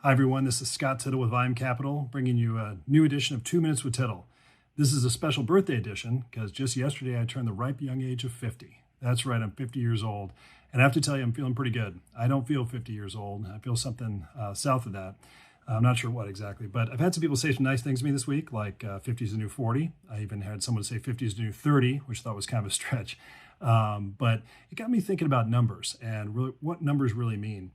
Hi, everyone. This is Scott Tittle with VIUM Capital, bringing you a new edition of 2 Minutes with Tittle. This is a special birthday edition because just yesterday I turned the ripe young age of 50. That's right, I'm 50 years old. And I have to tell you, I'm feeling pretty good. I don't feel 50 years old. I feel something south of that. I'm not sure what exactly, but I've had some people say some nice things to me this week, like 50 is the new 40. I even had someone say 50 is the new 30, which I thought was kind of a stretch. But it got me thinking about numbers and really what numbers really mean.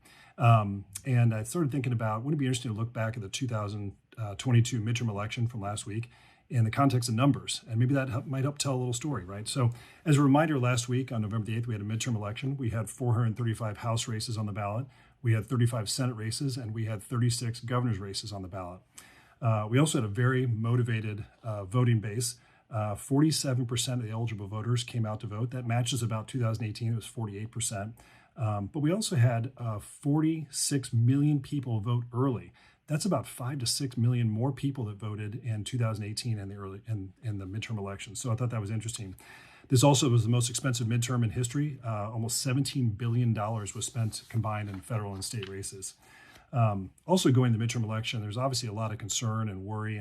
And I started thinking about, wouldn't it be interesting to look back at the 2022 midterm election from last week in the context of numbers, and maybe that might help tell a little story, right? So as a reminder, last week on November the 8th, we had a midterm election. We had 435 House races on the ballot. We had 35 Senate races, and we had 36 governor's races on the ballot. We also had a very motivated voting base. 47% of the eligible voters came out to vote. That matches about 2018, it was 48%. But we also had 46 million people vote early. That's about 5 to 6 million more people that voted in 2018 in the midterm election. So I thought that was interesting. This also was the most expensive midterm in history. Almost $17 billion was spent combined in federal and state races. Also going to the midterm election, there's obviously a lot of concern and worry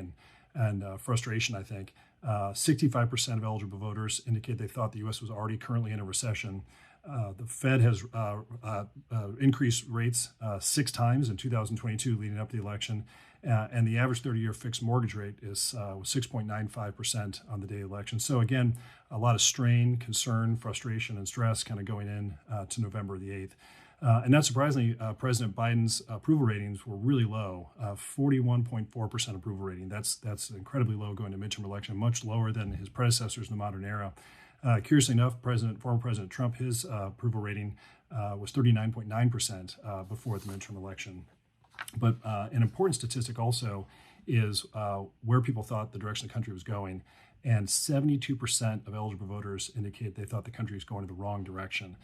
and frustration, I think. 65% of eligible voters indicate they thought the U.S. was already currently in a recession. The Fed has increased rates 6 times in 2022 leading up to the election, and the average 30-year fixed mortgage rate was 6.95% on the day of the election. So again, a lot of strain, concern, frustration, and stress kind of going in to November the 8th. And not surprisingly, President Biden's approval ratings were really low, 41.4% approval rating. That's incredibly low going to midterm election, much lower than his predecessors in the modern era. Curiously enough, former President Trump, his approval rating was 39.9% before the midterm election. But an important statistic also is where people thought the direction the country was going, and 72% of eligible voters indicate they thought the country was going in the wrong direction.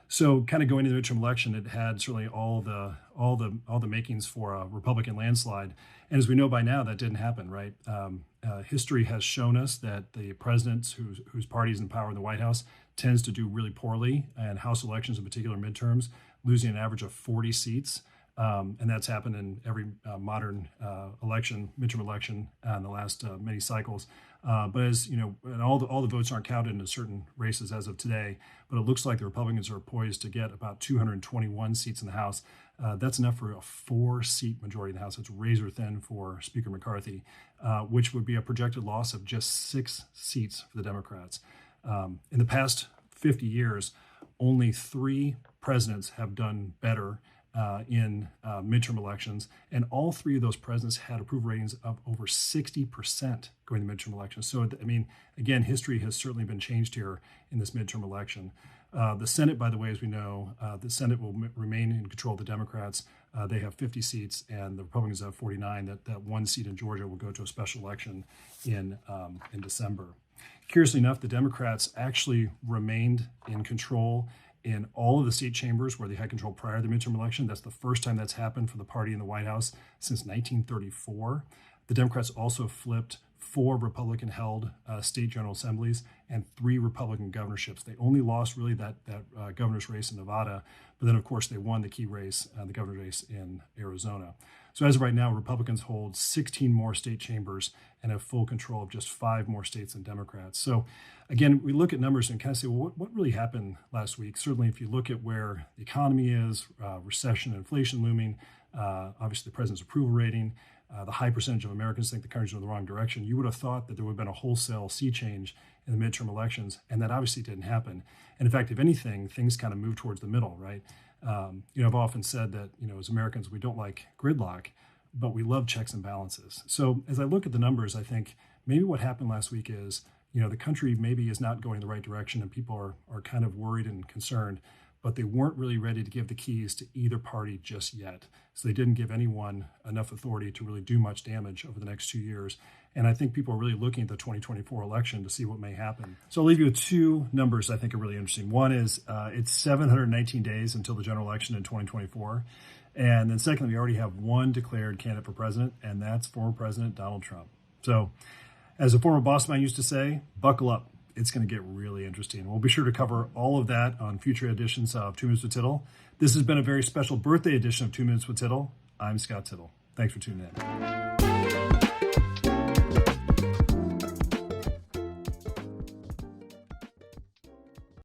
So, kind of going into the midterm election, it had certainly all the makings for a Republican landslide, and as we know by now, that didn't happen. Right? History has shown us that the presidents whose party is in power in the White House tends to do really poorly, and House elections, in particular midterms, losing an average of 40 seats. And that's happened in every modern midterm election in the last many cycles. But as you know, and all the votes aren't counted in certain races as of today, but it looks like the Republicans are poised to get about 221 seats in the House. That's enough for a 4-seat majority in the House. It's razor thin for Speaker McCarthy, which would be a projected loss of just 6 seats for the Democrats. In the past 50 years, only 3 presidents have done better in midterm elections, and all 3 of those presidents had approval ratings of over 60% going to midterm elections. So, I mean, again, history has certainly been changed here in this midterm election. The Senate, by the way, as we know, the Senate will remain in control of the Democrats. They have 50 seats, and the Republicans have 49. That 1 seat in Georgia will go to a special election in December. Curiously enough, the Democrats actually remained in control in all of the state chambers where they had control prior to the midterm election. That's the first time that's happened for the party in the White House since 1934. The Democrats also flipped 4 Republican-held state general assemblies and 3 Republican governorships. They only lost really that governor's race in Nevada, but then of course they won the key race, the governor's race in Arizona. So as of right now, Republicans hold 16 more state chambers and have full control of just 5 more states than Democrats. So again, we look at numbers and kind of say, well, what really happened last week? Certainly, if you look at where the economy is, recession, inflation looming, obviously the president's approval rating, the high percentage of Americans think the country's in the wrong direction, you would have thought that there would have been a wholesale sea change in the midterm elections, and that obviously didn't happen. And in fact, if anything, things kind of moved towards the middle, right? I've often said that, as Americans, we don't like gridlock, but we love checks and balances. So as I look at the numbers, I think maybe what happened last week is, the country maybe is not going the right direction, and people are kind of worried and concerned, but they weren't really ready to give the keys to either party just yet. So they didn't give anyone enough authority to really do much damage over the next 2 years. And I think people are really looking at the 2024 election to see what may happen. So I'll leave you with 2 numbers I think are really interesting. One is it's 719 days until the general election in 2024. And then secondly, we already have 1 declared candidate for president, and that's former President Donald Trump. So as a former boss man used to say, buckle up. It's going to get really interesting. We'll be sure to cover all of that on future editions of 2 Minutes with Tittle. This has been a very special birthday edition of 2 Minutes with Tittle. I'm Scott Tittle. Thanks for tuning in.